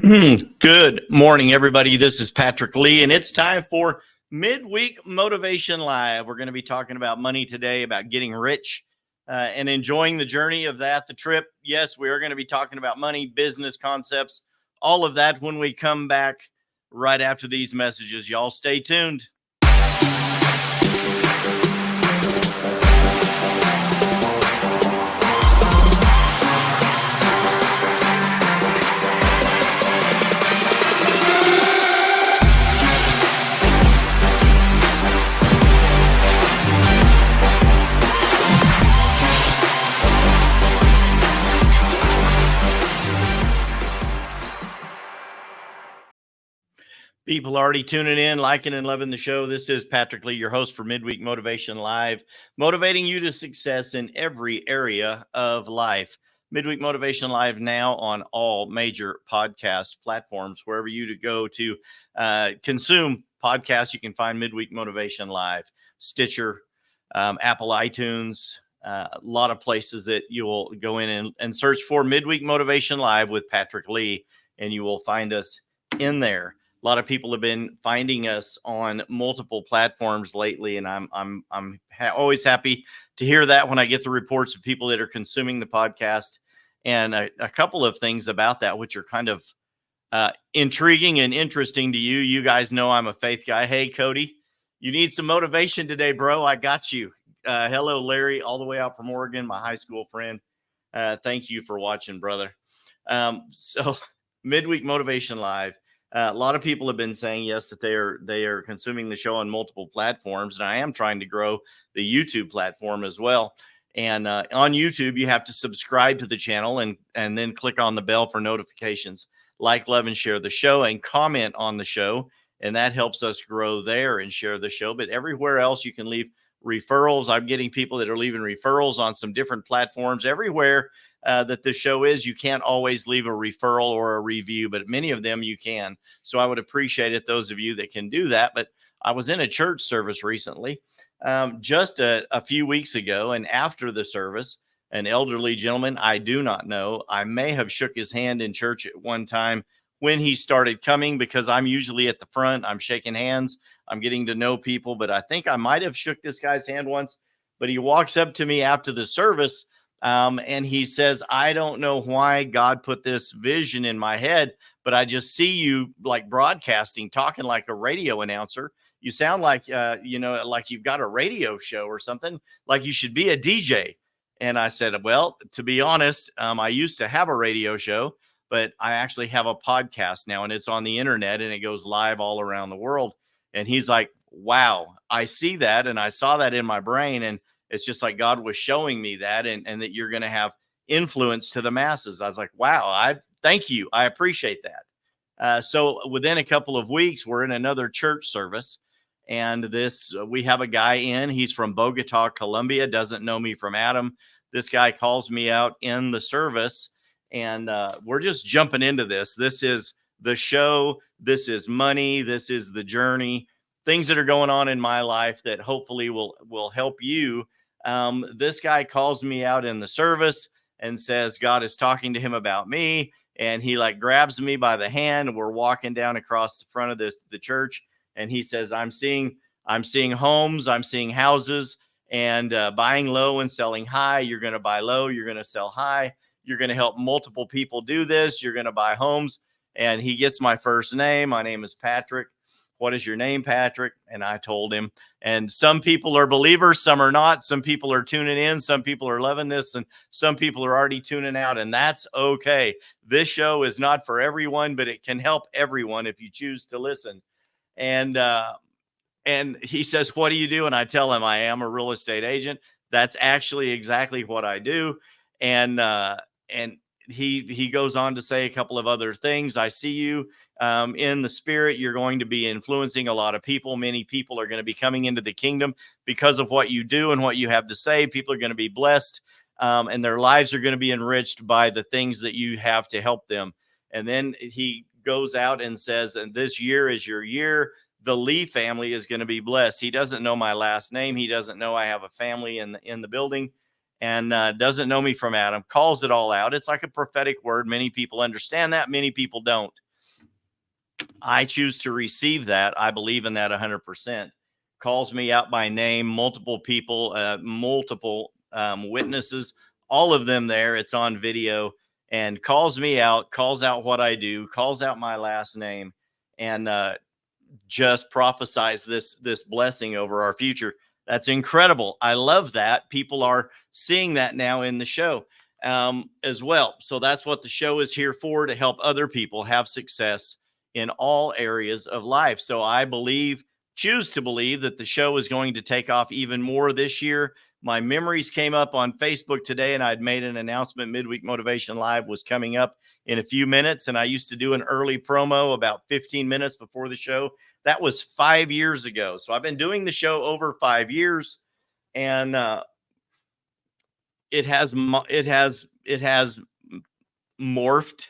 Good morning, everybody. This is Patrick Lee, and it's time for Midweek Motivation Live. We're going to be talking about money today, about getting rich and enjoying the journey of that, the trip. Yes, we are going to be talking about money, business concepts, all of that when we come back right after these messages. Y'all stay tuned. People already tuning in, liking and loving the show. This is Patrick Lee, your host for Midweek Motivation Live, motivating you to success in every area of life. Midweek Motivation Live now on all major podcast platforms. Wherever you go to consume podcasts, you can find Midweek Motivation Live, Stitcher, Apple iTunes, a lot of places that you will go in and search for Midweek Motivation Live with Patrick Lee, and you will find us in there. A lot of people have been finding us on multiple platforms lately, and I'm always happy to hear that when I get the reports of people that are consuming the podcast. And a couple of things about that, which are kind of intriguing and interesting to you. You guys know I'm a faith guy. Hey, Cody, you need some motivation today, bro. I got you. Hello, Larry, all the way out from Oregon, my high school friend. Thank you for watching, brother. So Midweek Motivation Live. A lot of people have been saying, yes, that they are consuming the show on multiple platforms, and I am trying to grow the YouTube platform as well. And on YouTube, you have to subscribe to the channel and then click on the bell for notifications. Like, love, and share the show, and comment on the show, and that helps us grow there and share the show. But everywhere else, you can leave referrals. I'm getting people that are leaving referrals on some different platforms. Everywhere that the show is, you can't always leave a referral or a review, but many of them you can. So I would appreciate it, those of you that can do that. But I was in a church service recently, just a few weeks ago, and after the service, an elderly gentleman I do not know, I may have shook his hand in church at one time when he started coming, because I'm usually at the front. I'm shaking hands. I'm getting to know people, but I think I might have shook this guy's hand once. But he walks up to me after the service, and he says, I don't know why God put this vision in my head, but I just see you like broadcasting, talking like a radio announcer. You sound like, like you've got a radio show or something, like you should be a DJ. And I said, well, to be honest, I used to have a radio show, but I actually have a podcast now, and it's on the internet, and it goes live all around the world. And he's like, wow, I see that. And I saw that in my brain. And it's just like God was showing me that, and that you're going to have influence to the masses. I was like, wow, I thank you. I appreciate that. So within a couple of weeks, we're in another church service, and we have a guy in. He's from Bogota, Colombia. Doesn't know me from Adam. This guy calls me out in the service, and we're just jumping into this. This is the show. This is money. This is the journey. Things that are going on in my life that hopefully will help you. This guy calls me out in the service and says God is talking to him about me, and he like grabs me by the hand. We're walking down across the front of the church, and he says, I'm seeing homes, I'm seeing houses, and buying low and selling high. You're going to buy low, you're going to sell high. You're going to help multiple people do this. You're going to buy homes. And he gets my first name. My name is Patrick. What is your name, Patrick? And I told him. And some people are believers, some are not. Some people are tuning in, some people are loving this, and some people are already tuning out, and that's okay. This show is not for everyone, but it can help everyone if you choose to listen. And he says, what do you do? And I tell him I am a real estate agent. That's actually exactly what I do. And he goes on to say a couple of other things. I see you in the spirit. You're going to be influencing a lot of people. Many people are going to be coming into the kingdom because of what you do and what you have to say. People are going to be blessed, and their lives are going to be enriched by the things that you have to help them. And then he goes out and says, and this year is your year. The Lee family is going to be blessed. He doesn't know my last name. He doesn't know I have a family in the building, and doesn't know me from Adam. Calls it all out. It's like a prophetic word. Many people understand that. Many people don't. I choose to receive that. I believe in that 100%. Calls me out by name, multiple people, multiple witnesses, all of them there. It's on video, and calls me out, calls out what I do, calls out my last name, and just prophesies this blessing over our future. That's incredible. I love that. People are seeing that now in the show as well. So that's what the show is here for, to help other people have success in all areas of life. So I choose to believe that the show is going to take off even more this year. My memories came up on Facebook today, and I'd made an announcement. Midweek Motivation Live was coming up in a few minutes, and I used to do an early promo about 15 minutes before the show. That was 5 years ago. So I've been doing the show over 5 years, and it has morphed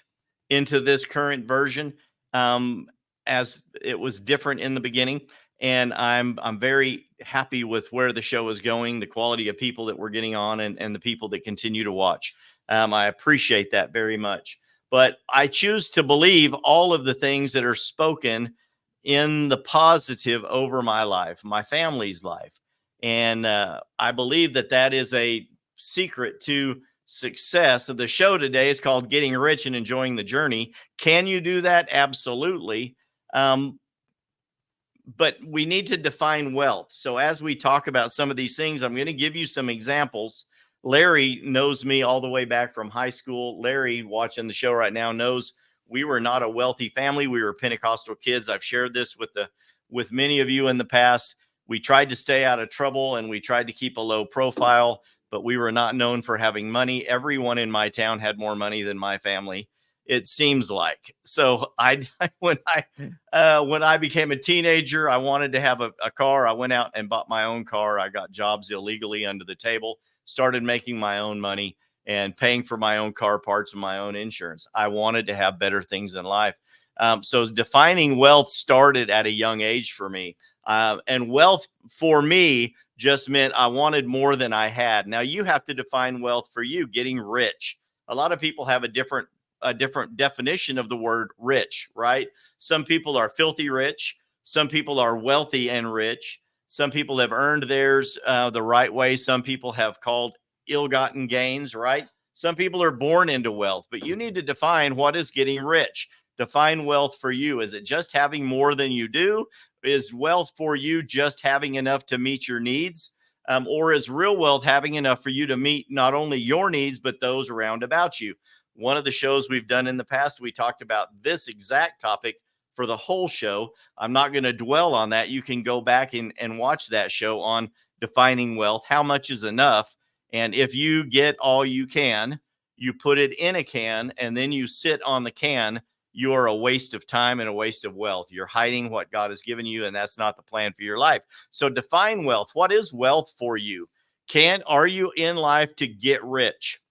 into this current version, as it was different in the beginning. And I'm very happy with where the show is going, the quality of people that we're getting on, and the people that continue to watch. I appreciate that very much. But I choose to believe all of the things that are spoken in the positive over my life, my family's life. And I believe that that is a secret to success. So the show today is called Getting Rich and Enjoying the Journey. Can you do that? Absolutely. But we need to define wealth. So as we talk about some of these things, I'm going to give you some examples. Larry knows me all the way back from high school. Larry, watching the show right now, knows we were not a wealthy family. We were Pentecostal kids. I've shared this with many of you in the past. We tried to stay out of trouble, and we tried to keep a low profile, but we were not known for having money. Everyone in my town had more money than my family, it seems like. So when I became a teenager, I wanted to have a car. I went out and bought my own car. I got jobs illegally under the table, started making my own money and paying for my own car parts and my own insurance. I wanted to have better things in life. So defining wealth started at a young age for me. And wealth for me just meant I wanted more than I had. Now you have to define wealth for you. Getting rich. A lot of people have a different definition of the word rich, right? Some people are filthy rich. Some people are wealthy and rich. Some people have earned theirs the right way. Some people have called ill-gotten gains, right? Some people are born into wealth, but you need to define what is getting rich. Define wealth for you. Is it just having more than you do? Is wealth for you just having enough to meet your needs? Or is real wealth having enough for you to meet not only your needs, but those around about you? One of the shows we've done in the past, we talked about this exact topic for the whole show. I'm not going to dwell on that. You can go back and watch that show on defining wealth. How much is enough? And if you get all you can, you put it in a can, and then you sit on the can, you are a waste of time and a waste of wealth. You're hiding what God has given you, and that's not the plan for your life. So define wealth. What is wealth for you? Are you in life to get rich?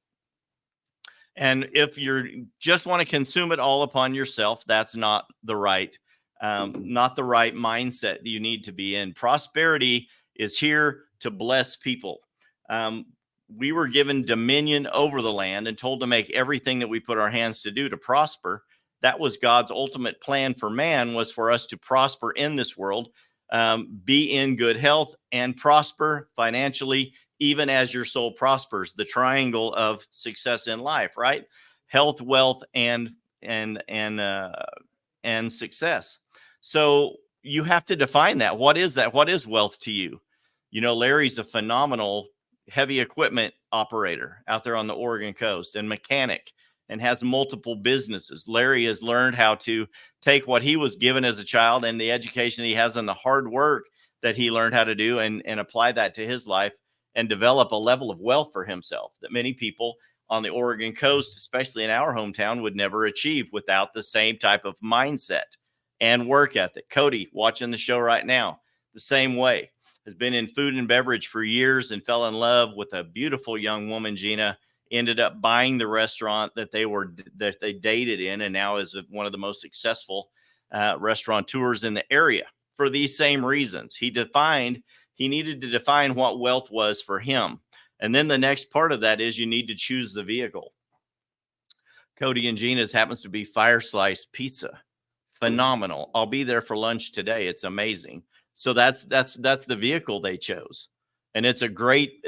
And if you just want to consume it all upon yourself, that's not the right mindset that you need to be in. Prosperity is here to bless people. We were given dominion over the land and told to make everything that we put our hands to do to prosper. That was God's ultimate plan for man, was for us to prosper in this world, be in good health and prosper financially, even as your soul prospers. The triangle of success in life, right? Health, wealth, and success. So you have to define that. What is that? What is wealth to you? You know, Larry's a phenomenal heavy equipment operator out there on the Oregon coast and mechanic, and has multiple businesses. Larry has learned how to take what he was given as a child and the education he has and the hard work that he learned how to do, and apply that to his life and develop a level of wealth for himself that many people on the Oregon coast, especially in our hometown, would never achieve without the same type of mindset and work ethic. Cody, watching the show right now, the same way, has been in food and beverage for years and fell in love with a beautiful young woman, Gina. Ended up buying the restaurant that they dated in, and now is one of the most successful restaurateurs in the area for these same reasons. He needed to define what wealth was for him. And then the next part of that is you need to choose the vehicle. Cody and Gina's happens to be Fire Slice Pizza. phenomenal. I'll be there for lunch today. It's amazing. So that's the vehicle they chose. And it's a great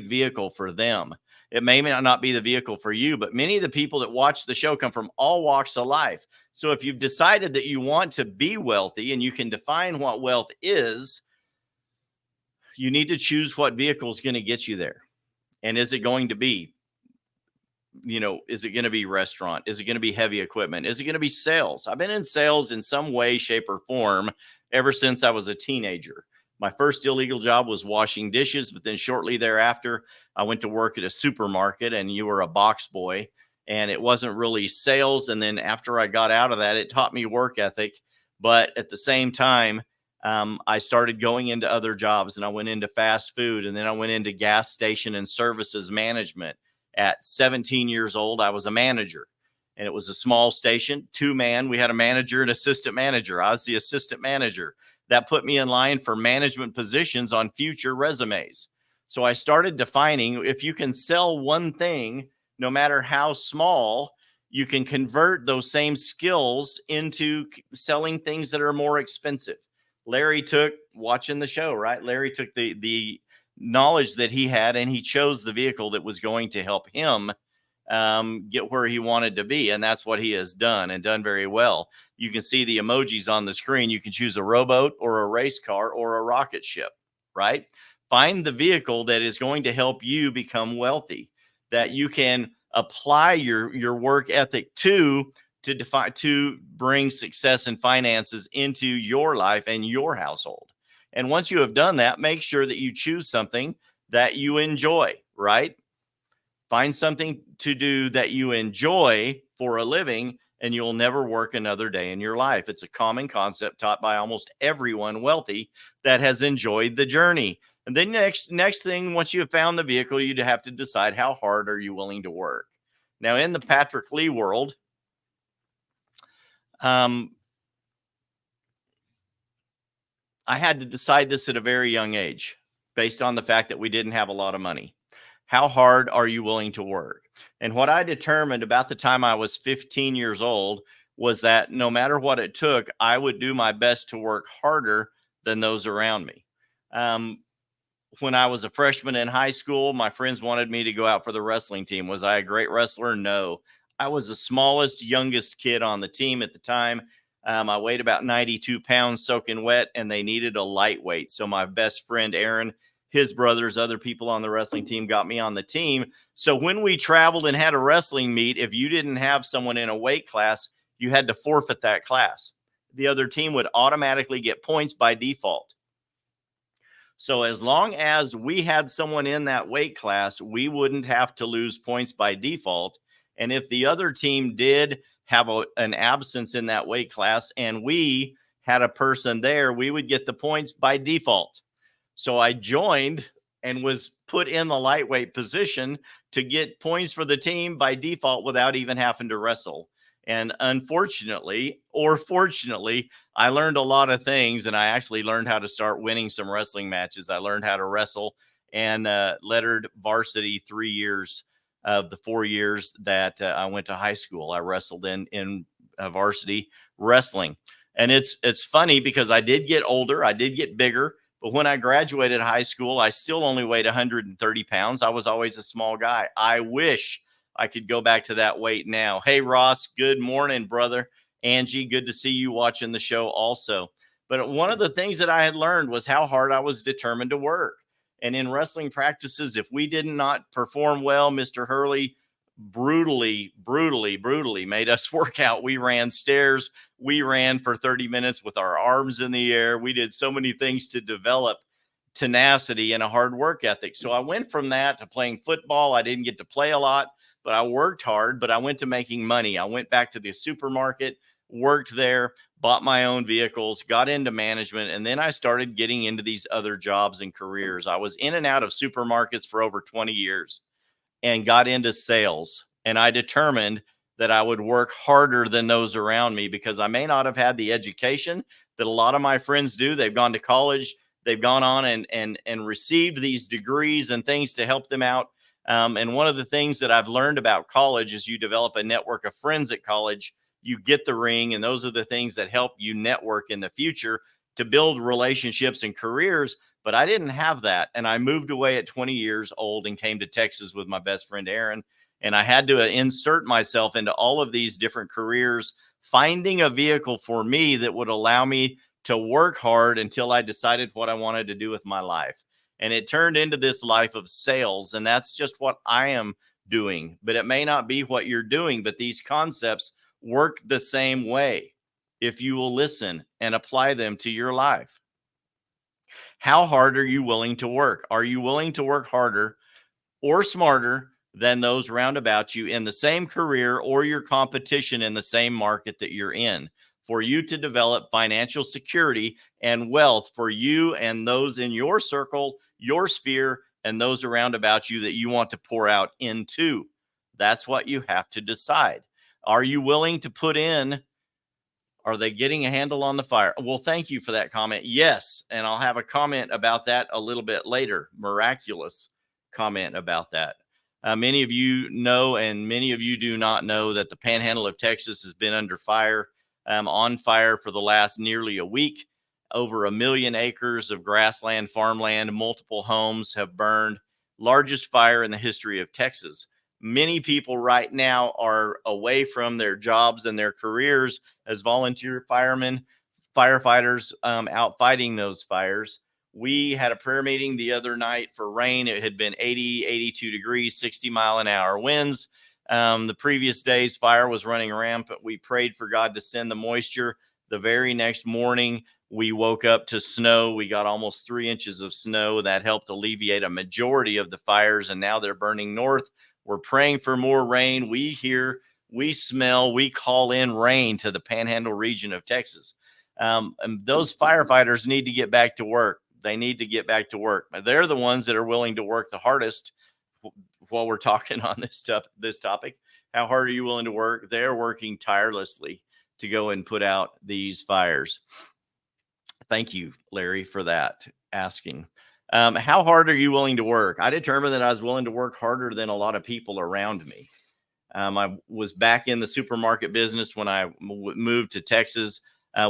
vehicle for them. It may not be the vehicle for you, but many of the people that watch the show come from all walks of life. So if you've decided that you want to be wealthy and you can define what wealth is, you need to choose what vehicle is going to get you there. And is it going to be, is it going to be restaurant? Is it going to be heavy equipment? Is it going to be sales? I've been in sales in some way, shape, or form ever since I was a teenager. My first illegal job was washing dishes, but then shortly thereafter, I went to work at a supermarket, and you were a box boy, and it wasn't really sales. And then after I got out of that, it taught me work ethic. But at the same time, I started going into other jobs, and I went into fast food, and then I went into gas station and services management. At 17 years old, I was a manager, and it was a small station, 2-man. We had a manager and assistant manager. I was the assistant manager. That put me in line for management positions on future resumes. So I started defining, if you can sell one thing, no matter how small, you can convert those same skills into selling things that are more expensive. Larry took, watching the show, right? Larry took the knowledge that he had, and he chose the vehicle that was going to help him get where he wanted to be. And that's what he has done, and done very well. You can see the emojis on the screen. You can choose a rowboat or a race car or a rocket ship, right? Find the vehicle that is going to help you become wealthy, that you can apply your work ethic to bring success and finances into your life and your household. And once you have done that, make sure that you choose something that you enjoy, right? Find something to do that you enjoy for a living, and you'll never work another day in your life. It's a common concept taught by almost everyone wealthy that has enjoyed the journey. And then next thing, once you have found the vehicle, you'd have to decide, how hard are you willing to work? Now, in the Patrick Lee world, I had to decide this at a very young age, based on the fact that we didn't have a lot of money. How hard are you willing to work? And what I determined about the time I was 15 years old was that no matter what it took, I would do my best to work harder than those around me. When I was a freshman in high school, my friends wanted me to go out for the wrestling team. Was I a great wrestler? No. I was the smallest, youngest kid on the team at the time. I weighed about 92 pounds soaking wet, and they needed a lightweight. So my best friend, Aaron, his brothers, other people on the wrestling team got me on the team. So when we traveled and had a wrestling meet, if you didn't have someone in a weight class, you had to forfeit that class. The other team would automatically get points by default. So as long as we had someone in that weight class, we wouldn't have to lose points by default. And if the other team did have an absence in that weight class and we had a person there, we would get the points by default. So I joined and was put in the lightweight position to get points for the team by default without even having to wrestle. And unfortunately, or fortunately, I learned a lot of things, and I actually learned how to start winning some wrestling matches. I learned how to wrestle and lettered varsity 3 years of the 4 years that I went to high school. I wrestled in varsity wrestling. And it's funny because I did get older, I did get bigger, but when I graduated high school, I still only weighed 130 pounds. I was always a small guy. I wish I could go back to that weight now. Hey, Ross, good morning, brother. Angie, good to see you watching the show also. But one of the things that I had learned was how hard I was determined to work. And in wrestling practices, if we did not perform well, Mr. Hurley brutally made us work out. We ran stairs. We ran for 30 minutes with our arms in the air. We did so many things to develop tenacity and a hard work ethic. So I went from that to playing football. I didn't get to play a lot, but I worked hard, but I went to making money. I went back to the supermarket, worked there, bought my own vehicles, got into management, and then I started getting into these other jobs and careers. I was in and out of supermarkets for over 20 years and got into sales. And I determined that I would work harder than those around me because I may not have had the education that a lot of my friends do. They've gone to college, they've gone on and received these degrees and things to help them out. And one of the things that I've learned about college is you develop a network of friends at college you get the ring, and those are the things that help you network in the future to build relationships and careers. But I didn't have that. And I moved away at 20 years old and came to Texas with my best friend, Aaron. And I had to insert myself into all of these different careers, finding a vehicle for me that would allow me to work hard until I decided what I wanted to do with my life. And it turned into this life of sales. And that's just what I am doing. But it may not be what you're doing, but these concepts work the same way if you will listen and apply them to your life. How hard are you willing to work? Are you willing to work harder or smarter than those round about you in the same career or your competition in the same market that you're in, for you to develop financial security and wealth for you and those in your circle, your sphere, and those around about you that you want to pour out into? That's what you have to decide. Are you willing to put in? Are they getting a handle on the fire? Well, thank you for that comment. Yes. And I'll have a comment about that a little bit later. Miraculous comment about that. Many of you know, and many of you do not know, that the Panhandle of Texas has been under fire, on fire for the last nearly a week. Over 1 million acres of grassland, farmland, multiple homes have burned. Largest fire in the history of Texas. Many people right now are away from their jobs and their careers as volunteer firemen, firefighters, out fighting those fires. We had a prayer meeting the other night for rain. It had been 80, 82 degrees, 60-mile-an-hour winds. The previous day's fire was running rampant. We prayed for God to send the moisture. The very next morning, we woke up to snow. We got almost 3 inches of snow. That helped alleviate a majority of the fires, and now they're burning north. We're praying for more rain. We hear, we smell, we call in rain to the Panhandle region of Texas. And those firefighters need to get back to work. They need to get back to work. They're the ones that are willing to work the hardest. While we're talking on this topic, how hard are you willing to work? They're working tirelessly to go and put out these fires. Thank you, Larry, for that asking. How hard are you willing to work? I determined that I was willing to work harder than a lot of people around me. I was back in the supermarket business when I moved to Texas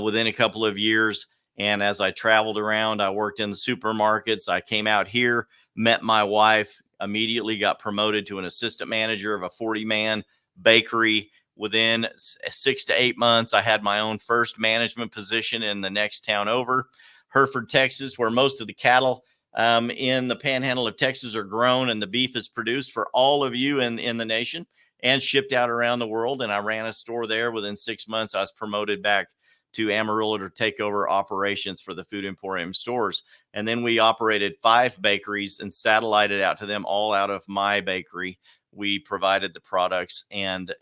within a couple of years. And as I traveled around, I worked in the supermarkets. I came out here, met my wife, immediately got promoted to an assistant manager of a 40-man bakery. Within 6 to 8 months, I had my own first management position in the next town over, Hereford, Texas, where most of the cattle in the Panhandle of Texas are grown and the beef is produced for all of you in the nation and shipped out around the world. And I ran a store there. Within 6 months, I was promoted back to Amarillo to take over operations for the Food Emporium stores. And then we operated 5 bakeries and satellited out to them, all out of my bakery. We provided the products and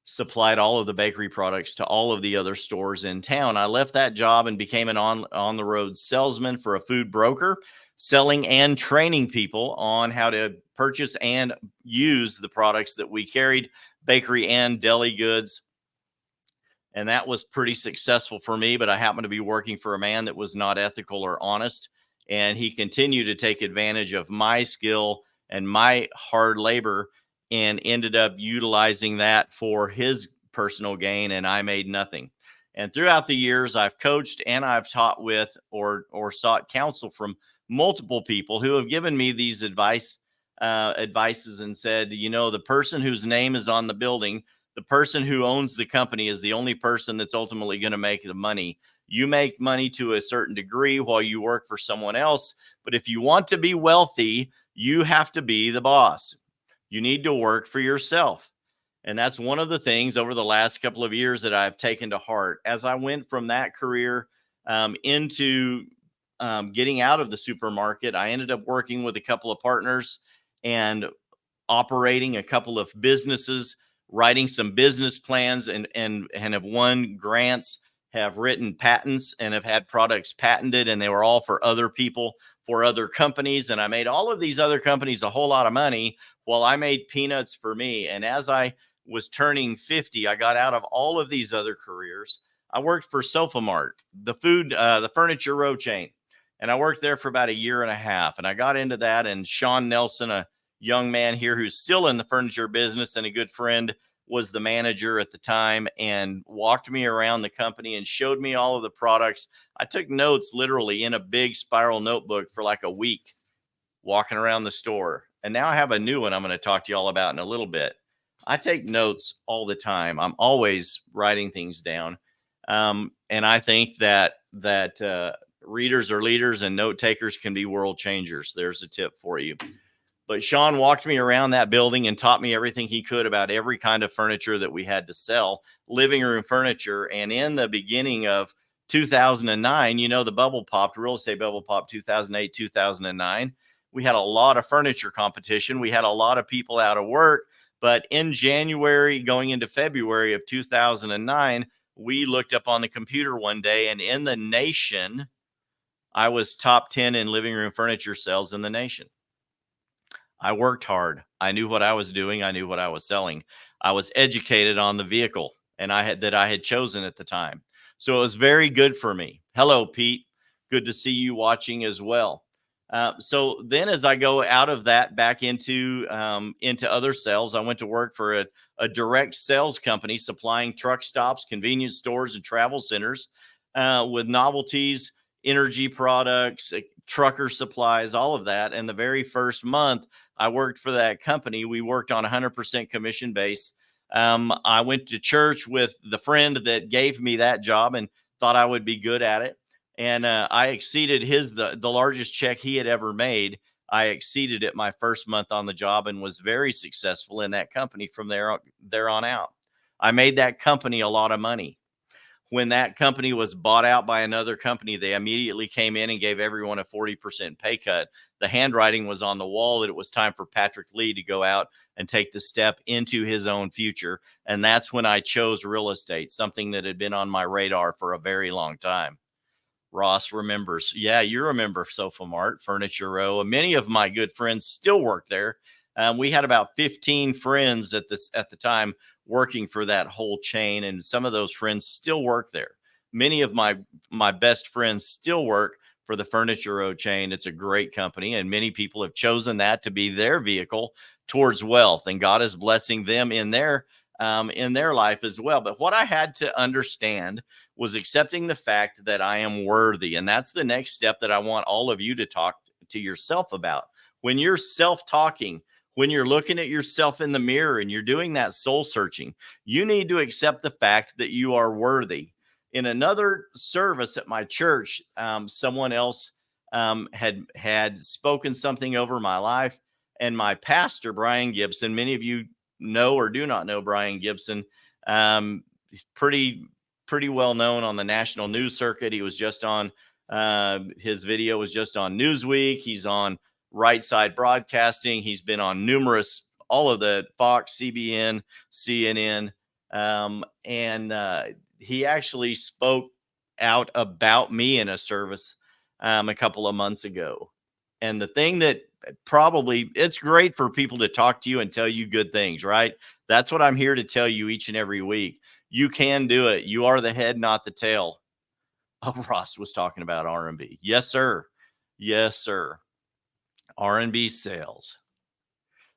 supplied all of the bakery products to all of the other stores in town. I left that job and became an on the road salesman for a food broker, selling and training people on how to purchase and use the products that we carried, bakery and deli goods. And that was pretty successful for me, but I happened to be working for a man that was not ethical or honest. And he continued to take advantage of my skill and my hard labor and ended up utilizing that for his personal gain. And I made nothing. And throughout the years, I've coached and I've taught with or sought counsel from multiple people who have given me these advices and said, you know, the person whose name is on the building, the person who owns the company, is the only person that's ultimately going to make the money. You make money to a certain degree while you work for someone else. But if you want to be wealthy, you have to be the boss. You need to work for yourself. And that's one of the things over the last couple of years that I've taken to heart. As I went from that career into getting out of the supermarket, I ended up working with a couple of partners and operating a couple of businesses, writing some business plans, and have won grants, have written patents, and have had products patented, and they were all for other people, for other companies. And I made all of these other companies a whole lot of money while I made peanuts for me. And as I was turning 50, I got out of all of these other careers. I worked for SofaMart, the furniture row chain. And I worked there for about 1.5 years. And I got into that. And Sean Nelson, a young man here who's still in the furniture business and a good friend, was the manager at the time and walked me around the company and showed me all of the products. I took notes literally in a big spiral notebook for like a week, walking around the store. And now I have a new one I'm going to talk to you all about in a little bit. I take notes all the time. I'm always writing things down. And I think that readers are leaders and note takers can be world changers. There's a tip for you. But Sean walked me around that building and taught me everything he could about every kind of furniture that we had to sell, living room furniture. And in the beginning of 2009, the bubble popped, real estate bubble popped 2008, 2009. We had a lot of furniture competition. We had a lot of people out of work. But in January, going into February of 2009, we looked up on the computer one day, and in the nation, I was top 10 in living room furniture sales in the nation. I worked hard. I knew what I was doing. I knew what I was selling. I was educated on the vehicle and I had chosen at the time. So it was very good for me. Hello, Pete. Good to see you watching as well. So then as I go out of that back into other sales, I went to work for a direct sales company supplying truck stops, convenience stores, and travel centers with novelties, energy products, trucker supplies, all of that. And the very first month I worked for that company, we worked on 100% commission base. I went to church with the friend that gave me that job and thought I would be good at it. And I exceeded the largest check he had ever made. I exceeded it my first month on the job and was very successful in that company from there on out. I made that company a lot of money. When that company was bought out by another company, they immediately came in and gave everyone a 40% pay cut. The handwriting was on the wall that it was time for Patrick Lee to go out and take the step into his own future. And that's when I chose real estate, something that had been on my radar for a very long time. Ross remembers. Yeah, you remember Sofa Mart, Furniture Row. Many of my good friends still work there. We had about 15 friends at the time working for that whole chain, and some of those friends still work there. Many of my best friends still work for the Furniture Row chain. It's a great company, and many people have chosen that to be their vehicle towards wealth, and God is blessing them in their life as well. But what I had to understand was accepting the fact that I am worthy. And that's the next step that I want all of you to talk to yourself about. When you're self-talking, when you're looking at yourself in the mirror and you're doing that soul searching, you need to accept the fact that you are worthy. In another service at my church, someone else had spoken something over my life, and my pastor, Brian Gibson, many of you know or do not know Brian Gibson. He's pretty well known on the national news circuit. He was just on his video was just on Newsweek. He's on Right Side Broadcasting. He's been on all of the Fox, CBN, CNN. And he actually spoke out about me in a service a couple of months ago. And the thing that it's great for people to talk to you and tell you good things, right? That's what I'm here to tell you each and every week. You can do it. You are the head, not the tail. Oh, Ross was talking about R&B. Yes, sir. Yes, sir. R&B sales.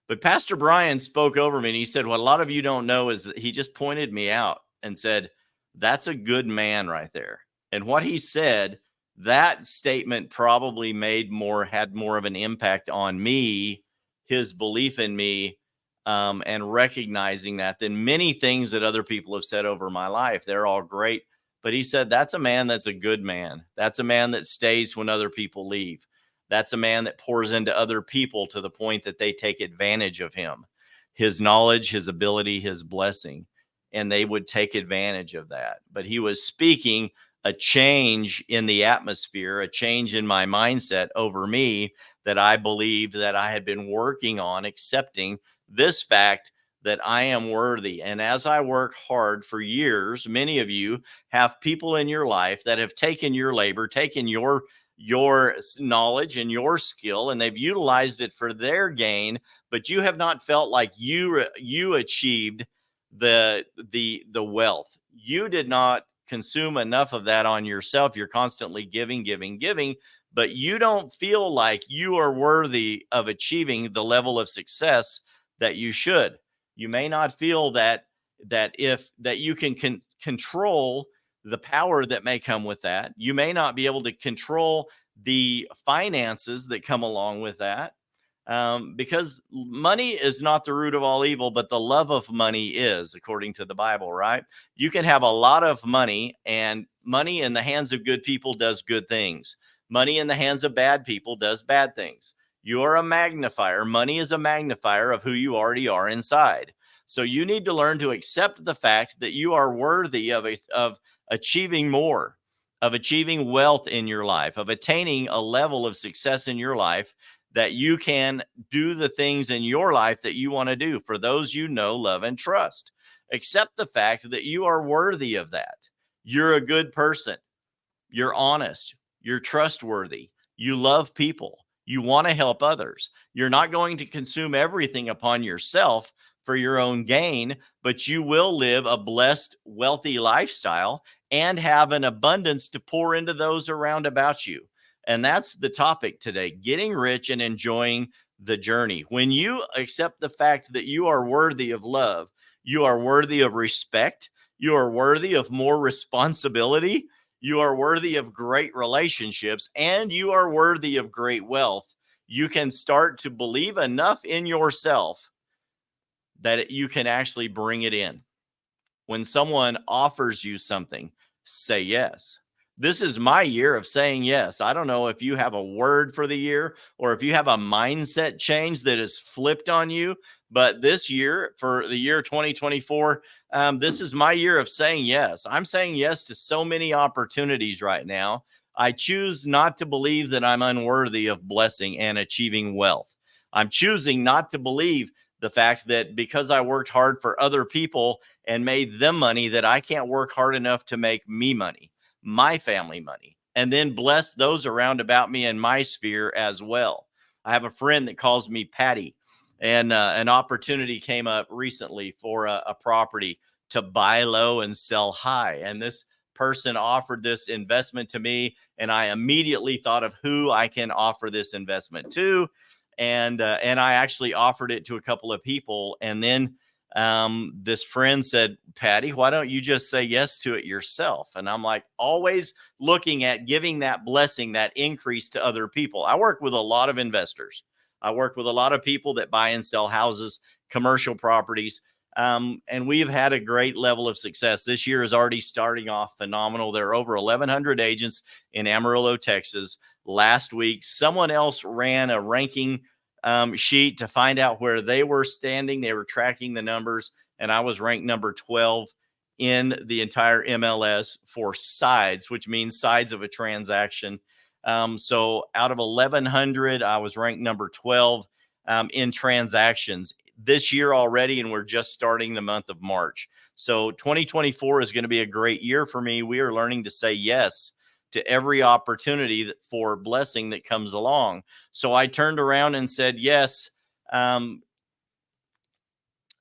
But Pastor Brian spoke over me and he said, what a lot of you don't know is that he just pointed me out and said, that's a good man right there. And what he said, that statement probably had more of an impact on me, his belief in me, and recognizing that than many things that other people have said over my life. They're all great. But he said, that's a man that's a good man. That's a man that stays when other people leave. That's a man that pours into other people to the point that they take advantage of him, his knowledge, his ability, his blessing, and they would take advantage of that. But he was speaking a change in the atmosphere, a change in my mindset over me that I believed that I had been working on, accepting this fact that I am worthy. And as I work hard for years, many of you have people in your life that have taken your labor, taken your knowledge and your skill, and they've utilized it for their gain, but you have not felt like you achieved the wealth. You did not consume enough of that on yourself. You're constantly giving, but you don't feel like you are worthy of achieving the level of success that you should. You may not feel that that you can control the power that may come with that. You may not be able to control the finances that come along with that, because money is not the root of all evil, but the love of money is, according to the Bible, right? You can have a lot of money, and money in the hands of good people does good things. Money in the hands of bad people does bad things. You are a magnifier. Money is a magnifier of who you already are inside. So you need to learn to accept the fact that you are worthy of achieving more, of achieving wealth in your life, of attaining a level of success in your life, that you can do the things in your life that you want to do for those you know, love, and trust. Accept the fact that you are worthy of that. You're a good person. You're honest. You're trustworthy. You love people. You want to help others. You're not going to consume everything upon yourself for your own gain, but you will live a blessed, wealthy lifestyle and have an abundance to pour into those around about you. And that's the topic today, getting rich and enjoying the journey. When you accept the fact that you are worthy of love, you are worthy of respect, you are worthy of more responsibility, you are worthy of great relationships, and you are worthy of great wealth, you can start to believe enough in yourself that you can actually bring it in. When someone offers you something, say yes. This is my year of saying yes. I don't know if you have a word for the year or if you have a mindset change that is flipped on you, but this year, for the year 2024, this is my year of saying yes. I'm saying yes to so many opportunities right now. I choose not to believe that I'm unworthy of blessing and achieving wealth. I'm choosing not to believe the fact that because I worked hard for other people and made them money, that I can't work hard enough to make me money, my family money, and then bless those around about me in my sphere as well. I have a friend that calls me Patty, and an opportunity came up recently for a property to buy low and sell high. And this person offered this investment to me, and I immediately thought of who I can offer this investment to. And I actually offered it to a couple of people. And then this friend said, Patty, why don't you just say yes to it yourself? And I'm like, always looking at giving that blessing, that increase to other people. I work with a lot of investors. I work with a lot of people that buy and sell houses, commercial properties. And we have had a great level of success. This year is already starting off phenomenal. There are over 1,100 agents in Amarillo, Texas. Last week, someone else ran a ranking sheet to find out where they were standing. They were tracking the numbers, and I was ranked number 12 in the entire MLS for sides, which means sides of a transaction. So out of 1,100, I was ranked number 12 in transactions this year already, and we're just starting the month of March. So 2024 is going to be a great year for me. We are learning to say yes to every opportunity for blessing that comes along. So I turned around and said, yes.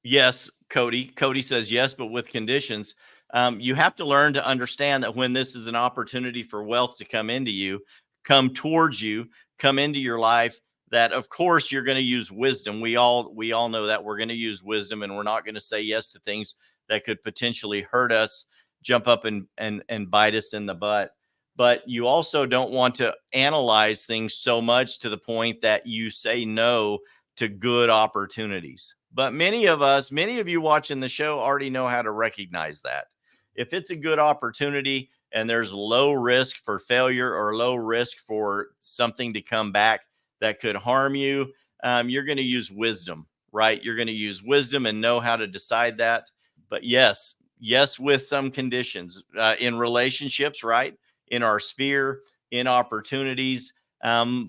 Yes, Cody. Cody says yes, but with conditions. You have to learn to understand that when this is an opportunity for wealth to come into you, come towards you, come into your life, that of course you're going to use wisdom. We all know that we're going to use wisdom, and we're not going to say yes to things that could potentially hurt us, jump up and bite us in the butt. But you also don't want to analyze things so much to the point that you say no to good opportunities. But many of you watching the show already know how to recognize that. If it's a good opportunity and there's low risk for failure or low risk for something to come back that could harm you, you're going to use wisdom, right? You're going to use wisdom and know how to decide that. But yes, with some conditions in relationships, right? In our sphere, in opportunities.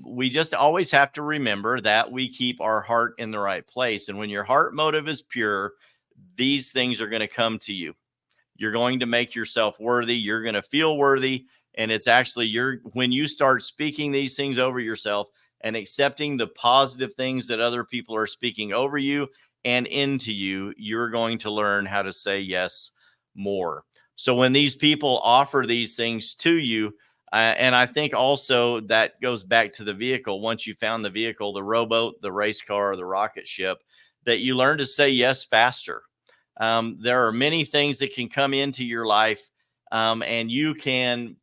We just always have to remember that we keep our heart in the right place. And when your heart motive is pure, these things are going to come to you. You're going to make yourself worthy. You're going to feel worthy. And it's actually when you start speaking these things over yourself and accepting the positive things that other people are speaking over you and into you, you're going to learn how to say yes more. So when these people offer these things to you, and I think also that goes back to the vehicle. Once you found the vehicle, the rowboat, the race car, the rocket ship, that you learn to say yes faster. There are many things that can come into your life, and you can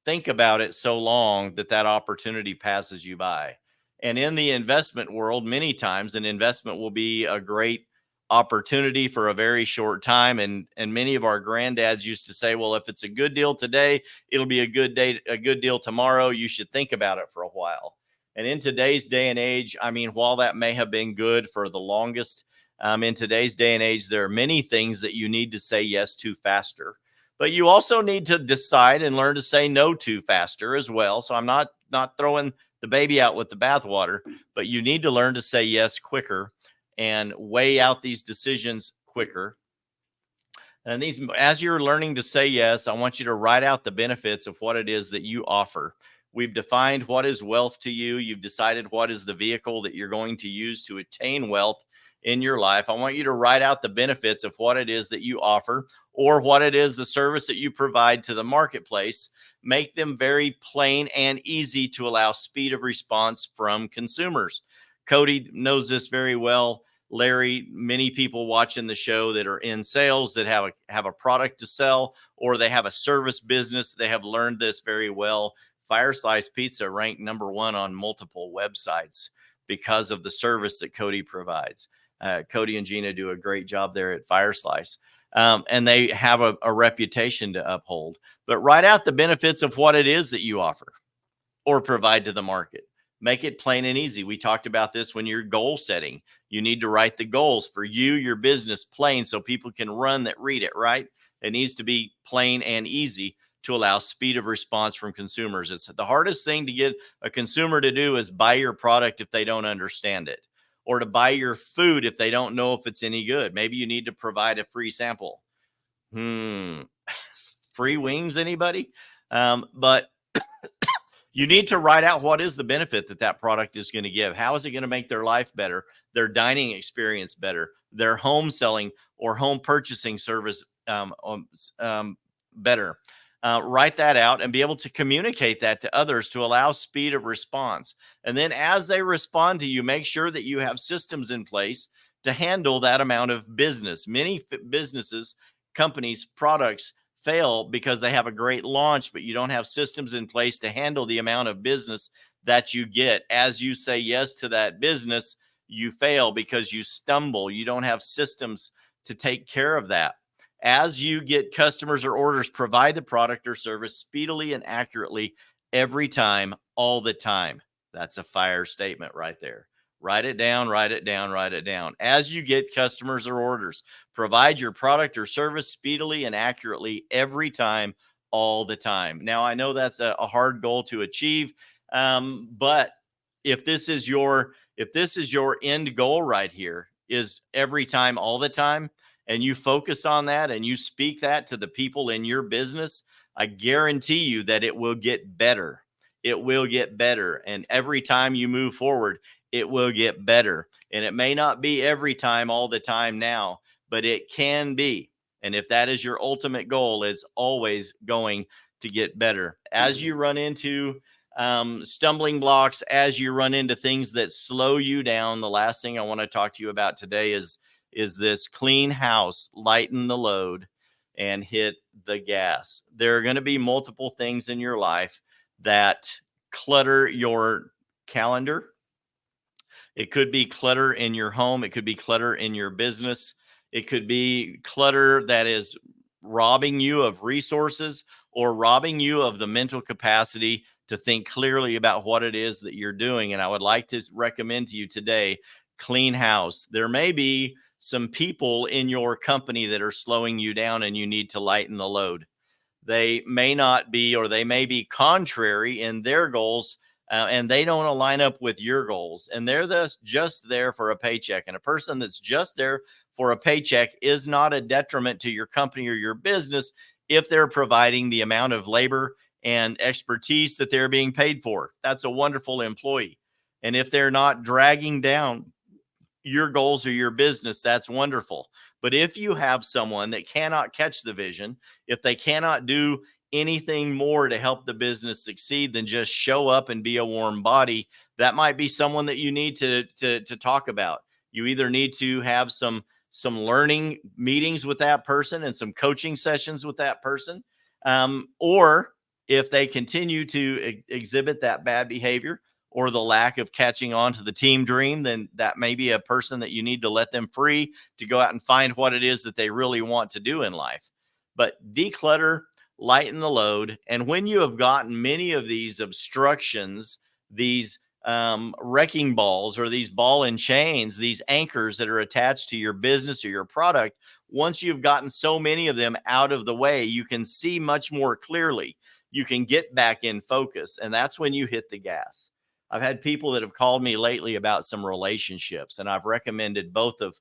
think about it so long that that opportunity passes you by. And in the investment world, many times an investment will be a great opportunity for a very short time. And many of our granddads used to say, well, if it's a good deal today, it'll be a good day, a good deal tomorrow. You should think about it for a while. And in today's day and age, I mean, while that may have been good for the longest, in today's day and age, there are many things that you need to say yes to faster, but you also need to decide and learn to say no to faster as well. So I'm not throwing the baby out with the bathwater, but you need to learn to say yes quicker and weigh out these decisions quicker. And these, as you're learning to say yes, I want you to write out the benefits of what it is that you offer. We've defined what is wealth to you. You've decided what is the vehicle that you're going to use to attain wealth in your life. I want you to write out the benefits of what it is that you offer, or what it is, the service that you provide to the marketplace. Make them very plain and easy to allow speed of response from consumers. Cody knows this very well. Larry, many people watching the show that are in sales, that have a product to sell, or they have a service business, they have learned this very well. Fire Slice Pizza ranked #1 on multiple websites because of the service that Cody provides. Cody and Gina do a great job there at Fire Slice. And they have a reputation to uphold. But write out the benefits of what it is that you offer or provide to the market. Make it plain and easy. We talked about this when you're goal setting. You need to write the goals for you, your business, plain, so people can run that read it, right? It needs to be plain and easy to allow speed of response from consumers. It's the hardest thing to get a consumer to do is buy your product if they don't understand it, or to buy your food if they don't know if it's any good. Maybe you need to provide a free sample. Free wings, anybody? But you need to write out what is the benefit that that product is going to give. How is it going to make their life better, their dining experience better, their home selling or home purchasing service better. Write that out and be able to communicate that to others to allow speed of response. And then as they respond to you, make sure that you have systems in place to handle that amount of business. Many businesses, companies, products fail because they have a great launch, but you don't have systems in place to handle the amount of business that you get. As you say yes to that business, you fail because you stumble. You don't have systems to take care of that. As you get customers or orders, provide the product or service speedily and accurately every time, all the time. That's a fire statement right there. Write it down, write it down, write it down. As you get customers or orders, provide your product or service speedily and accurately every time, all the time. Now, I know that's a hard goal to achieve, but if this is your end goal right here, is every time, all the time, and you focus on that and you speak that to the people in your business, I guarantee you that it will get better. It will get better. And every time you move forward, it will get better. And it may not be every time, all the time now, but it can be. And if that is your ultimate goal, it's always going to get better. As you run into stumbling blocks, as you run into things that slow you down, the last thing I want to talk to you about today is this: clean house, lighten the load, and hit the gas. There are going to be multiple things in your life that clutter your calendar. It could be clutter in your home. It could be clutter in your business. It could be clutter that is robbing you of resources or robbing you of the mental capacity to think clearly about what it is that you're doing. And I would like to recommend to you today, clean house. There may be some people in your company that are slowing you down and you need to lighten the load. They may not be, or they may be contrary in their goals, and they don't align up with your goals. And they're just there for a paycheck. And a person that's just there for a paycheck is not a detriment to your company or your business if they're providing the amount of labor and expertise that they're being paid for. That's a wonderful employee. And if they're not dragging down your goals or your business, that's wonderful. But if you have someone that cannot catch the vision, if they cannot do anything more to help the business succeed than just show up and be a warm body, that might be someone that you need to talk about. You either need to have some some learning meetings with that person and some coaching sessions with that person. Or if they continue to exhibit that bad behavior or the lack of catching on to the team dream, then that may be a person that you need to let them free to go out and find what it is that they really want to do in life. But declutter, lighten the load. And when you have gotten many of these obstructions, these wrecking balls or these ball and chains, these anchors that are attached to your business or your product, once you've gotten so many of them out of the way, you can see much more clearly. You can get back in focus, and that's when you hit the gas. I've had people that have called me lately about some relationships, and I've recommended both of,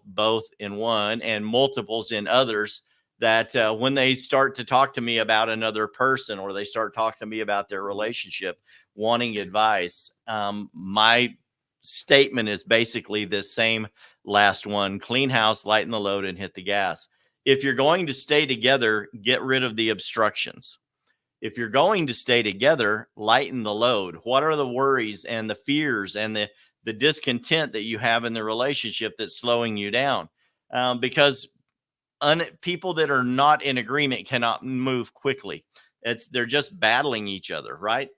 both in one and multiples in others, that when they start to talk to me about another person or they start talking to me about their relationship, wanting advice, my statement is basically this same last one: clean house, lighten the load, and hit the gas. If you're going to stay together, get rid of the obstructions. If you're going to stay together, lighten the load. What are the worries and the fears and the discontent that you have in the relationship that's slowing you down? Because people that are not in agreement cannot move quickly. They're just battling each other, right?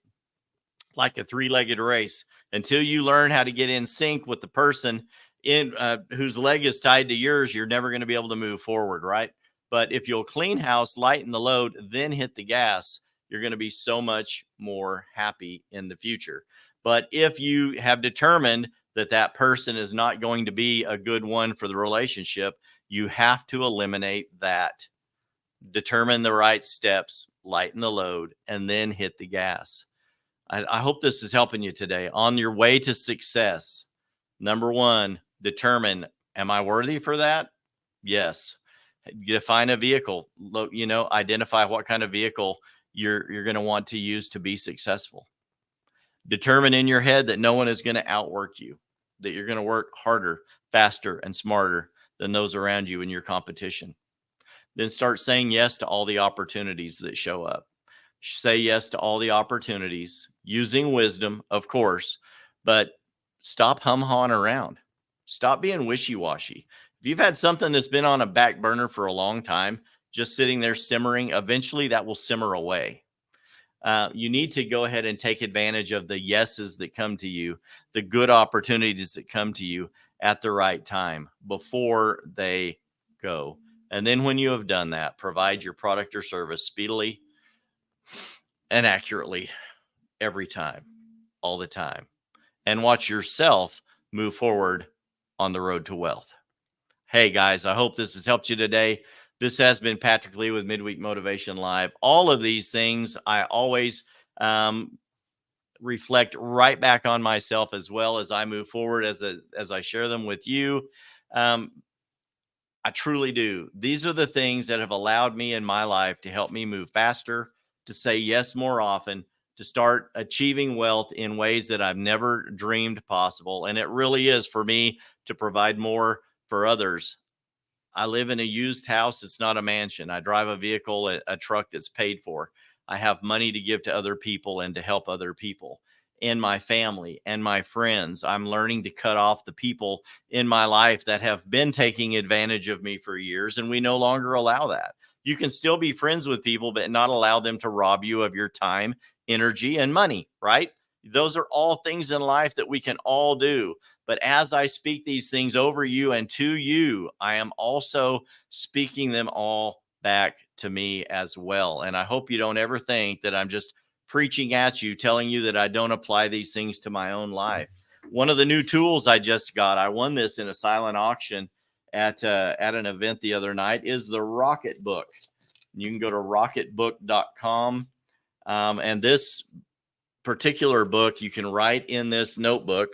Like a three-legged race. Until you learn how to get in sync with the person in whose leg is tied to yours, you're never going to be able to move forward, right? But if you'll clean house, lighten the load, then hit the gas, you're going to be so much more happy in the future. But if you have determined that that person is not going to be a good one for the relationship, you have to eliminate that. Determine the right steps, lighten the load, and then hit the gas. I hope this is helping you today. On your way to success, number one, determine, am I worthy for that? Yes. Define a vehicle. Identify what kind of vehicle you're going to want to use to be successful. Determine in your head that no one is going to outwork you, that you're going to work harder, faster, and smarter than those around you in your competition. Then start saying yes to all the opportunities that show up. Say yes to all the opportunities, using wisdom, of course, but stop hum-hawing around. Stop being wishy-washy. If you've had something that's been on a back burner for a long time, just sitting there simmering, eventually that will simmer away. You need to go ahead and take advantage of the yeses that come to you, the good opportunities that come to you at the right time before they go. And then when you have done that, provide your product or service speedily and accurately every time, all the time, and watch yourself move forward on the road to wealth. Hey guys, I hope this has helped you today. This has been Patrick Lee with Midweek Motivation Live. All of these things I always reflect right back on myself as well as I move forward, as I share them with you. I truly do. These are the things that have allowed me in my life to help me move faster, to say yes more often, to start achieving wealth in ways that I've never dreamed possible. And it really is for me to provide more for others. I live in a used house. It's not a mansion. I drive a vehicle, a truck that's paid for. I have money to give to other people and to help other people in my family and my friends. I'm learning to cut off the people in my life that have been taking advantage of me for years, and we no longer allow that. You can still be friends with people, but not allow them to rob you of your time, energy, and money, right? Those are all things in life that we can all do. But as I speak these things over you and to you, I am also speaking them all back to me as well. And I hope you don't ever think that I'm just preaching at you, telling you that I don't apply these things to my own life. One of the new tools I just got, I won this in a silent auction at an event the other night, is the Rocket Book. You can go to rocketbook.com. And this particular book, you can write in this notebook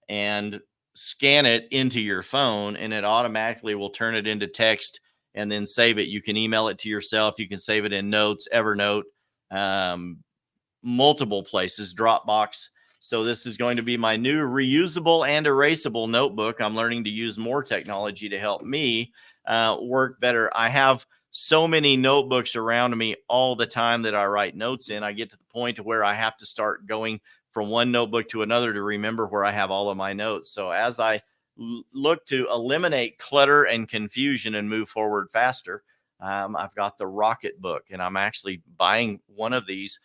and scan it into your phone, and it automatically will turn it into text and then save it. You can email it to yourself. You can save it in Notes, Evernote, multiple places, Dropbox. So this is going to be my new reusable and erasable notebook. I'm learning to use more technology to help me work better. I have so many notebooks around me all the time that I write notes in. I get to the point where I have to start going from one notebook to another to remember where I have all of my notes. So as I look to eliminate clutter and confusion and move forward faster, I've got the Rocket Book, and I'm actually buying one of these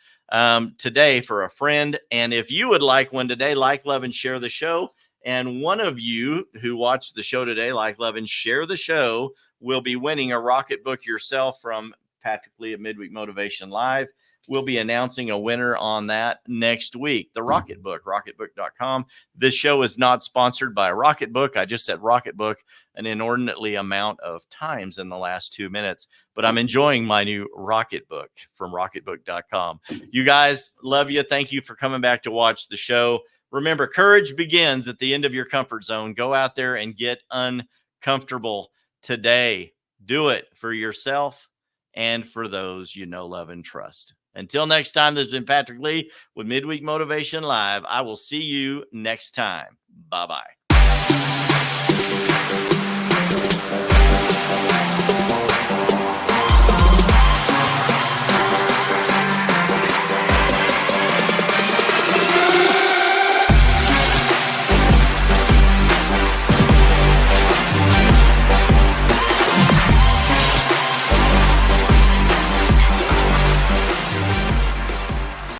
today for a friend. And if you would like one today, like, love, and share the show. And one of you who watched the show today, like, love, and share the show, will be winning a Rocket Book yourself from Patrick Lee at Midweek Motivation Live. We'll be announcing a winner on that next week. The Rocket Book, rocketbook.com. This show is not sponsored by Rocket Book. I just said Rocket Book an inordinately amount of times in the last 2 minutes, but I'm enjoying my new Rocket Book from rocketbook.com. You guys, love you. Thank you for coming back to watch the show. Remember, courage begins at the end of your comfort zone. Go out there and get uncomfortable today. Do it for yourself and for those you know, love, and trust. Until next time, this has been Patrick Lee with Midweek Motivation Live. I will see you next time. Bye-bye.